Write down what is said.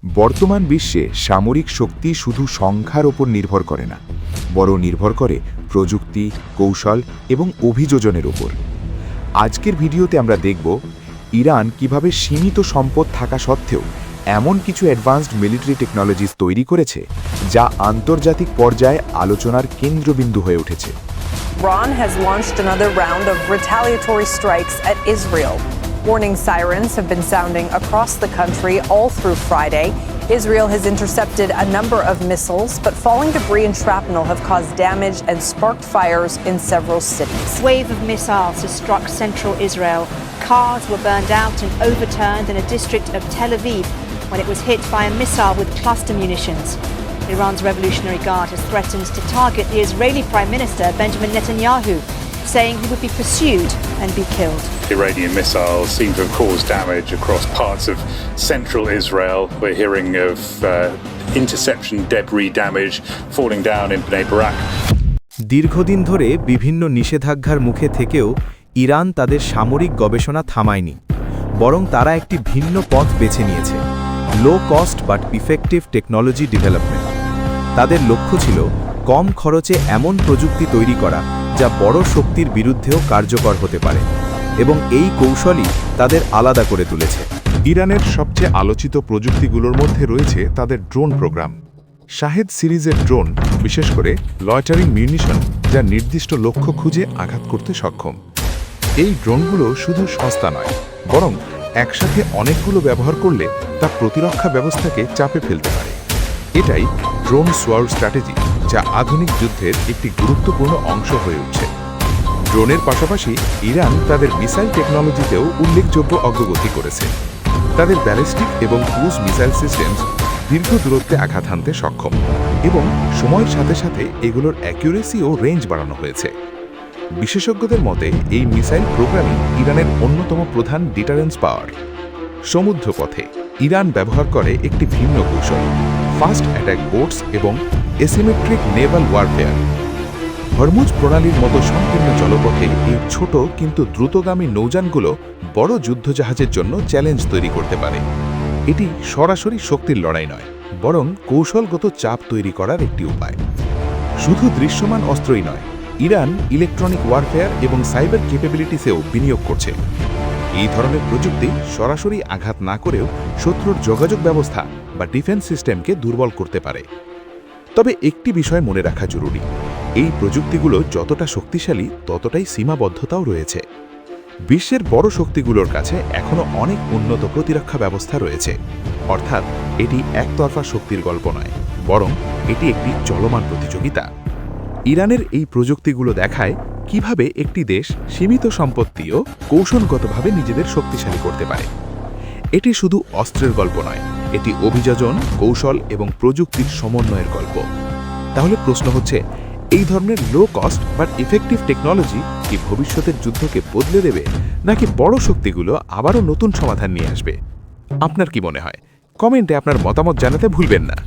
বর্তমান বিশ্বে সামরিক শক্তি শুধু সংখ্যার ওপর নির্ভর করে না, বরং নির্ভর করে প্রযুক্তি, কৌশল এবং অভিযোজনের ওপর। আজকের ভিডিওতে আমরা দেখব ইরান কিভাবে সীমিত সম্পদ থাকা সত্ত্বেও এমন কিছু অ্যাডভান্সড মিলিটারি টেকনোলজিস তৈরি করেছে যা আন্তর্জাতিক পর্যায়ে আলোচনার কেন্দ্রবিন্দু হয়ে উঠেছে। Iran has launched another round of retaliatory strikes at Israel. Warning sirens have been sounding across the country all through Friday. Israel has intercepted a number of missiles, but falling debris and shrapnel have caused damage and sparked fires in several cities. A wave of missiles has struck central Israel. Cars were burned out and overturned in a district of Tel Aviv when it was hit by a missile with cluster munitions. Iran's Revolutionary Guard has threatened to target the Israeli Prime Minister Benjamin Netanyahu, saying he would be pursued and be killed. Iranian missiles seem to have caused damage across parts of central Israel. We're hearing of interception debris damage falling down in Bnei Barak. দীর্ঘদিন ধরে বিভিন্ন নিষেধাজ্ঞার মুখে থেকেও Iran তাদের সামরিক গবেষণা থামায়নি, বরং তারা একটি ভিন্ন পথ বেছে নিয়েছে: low cost but effective technology development. তাদের লক্ষ্য ছিল কম খরচে এমন প্রযুক্তি তৈরি করা যা বড় শক্তির বিরুদ্ধেও কার্যকর হতে পারে, এবং এই কৌশলই তাদের আলাদা করে তুলেছে। ইরানের সবচেয়ে আলোচিত প্রযুক্তিগুলোর মধ্যে রয়েছে তাদের ড্রোন প্রোগ্রাম। শাহেদ সিরিজের ড্রোন, বিশেষ করে লয়টারিং মিউনিশন, যা নির্দিষ্ট লক্ষ্য খুঁজে আঘাত করতে সক্ষম। এই ড্রোনগুলো শুধু সস্তা নয়, বরং একসাথে অনেকগুলো ব্যবহার করলে তা প্রতিরক্ষা ব্যবস্থাকে চাপে ফেলতে পারে। এটাই ড্রোন সোয়ার স্ট্র্যাটেজি, যা আধুনিক যুদ্ধের একটি গুরুত্বপূর্ণ অংশ হয়ে উঠছে। ড্রোনের পাশাপাশি ইরান তাদের মিসাইল টেকনোলজিতেও উল্লেখযোগ্য অগ্রগতি করেছে। তাদের ব্যালিস্টিক এবং ক্রুজ মিসাইল সিস্টেমস দীর্ঘ দূরত্বে আঘাত হানতে সক্ষম, এবং সময়ের সাথে সাথে এগুলোর অ্যাকিউরেসি ও রেঞ্জ বাড়ানো হয়েছে। বিশেষজ্ঞদের মতে এই মিসাইল প্রোগ্রামই ইরানের অন্যতম প্রধান ডিটারেন্স পাওয়ার। সমুদ্রপথে ইরান ব্যবহার করে একটি ভিন্ন কৌশল: ফাস্ট অ্যাটাক বোটস এবং এসিমেট্রিক নেভাল ওয়ারফেয়ার। হরমুজ প্রণালীর মতো সংকীর্ণ জলপথে এই ছোট কিন্তু দ্রুতগামী নৌযানগুলো বড় যুদ্ধজাহাজের জন্য চ্যালেঞ্জ তৈরি করতে পারে। এটি সরাসরি শক্তির লড়াই নয়, বরং কৌশলগত চাপ তৈরি করার একটি উপায়। শুধু দৃশ্যমান অস্ত্রই নয়, ইরান ইলেকট্রনিক ওয়ারফেয়ার এবং সাইবার ক্যাপাবিলিটিসেও বিনিয়োগ করছে। এই ধরনের প্রযুক্তি সরাসরি আঘাত না করেও শত্রুর যোগাযোগ ব্যবস্থা বা ডিফেন্স সিস্টেমকে দুর্বল করতে পারে। তবে একটি বিষয় মনে রাখা জরুরি: এই প্রযুক্তিগুলো যতটা শক্তিশালী, ততটাই সীমাবদ্ধতাও রয়েছে। বিশ্বের বড় শক্তিগুলোর কাছে এখনও অনেক উন্নত প্রতিরক্ষা ব্যবস্থা রয়েছে। অর্থাৎ এটি একতরফা শক্তির গল্প নয়, বরং এটি একটি চলমান প্রতিযোগিতা। ইরানের এই প্রযুক্তিগুলো দেখায় কিভাবে একটি দেশ সীমিত সম্পত্তিও কৌশলগতভাবে নিজেদের শক্তিশালী করতে পারে। এটি শুধু অস্ত্রের গল্প নয়, এটি অভিযোজন, কৌশল এবং প্রযুক্তির সমন্বয়ের গল্প। তাহলে প্রশ্ন হচ্ছে, এই ধরনের low cost but effective technology কি ভবিষ্যতের যুদ্ধকে বদলে দেবে, নাকি বড় শক্তিগুলো আবারও নতুন সমাধান নিয়ে আসবে? আপনার কি মনে হয়? কমেন্টে আপনার মতামত জানাতে ভুলবেন না।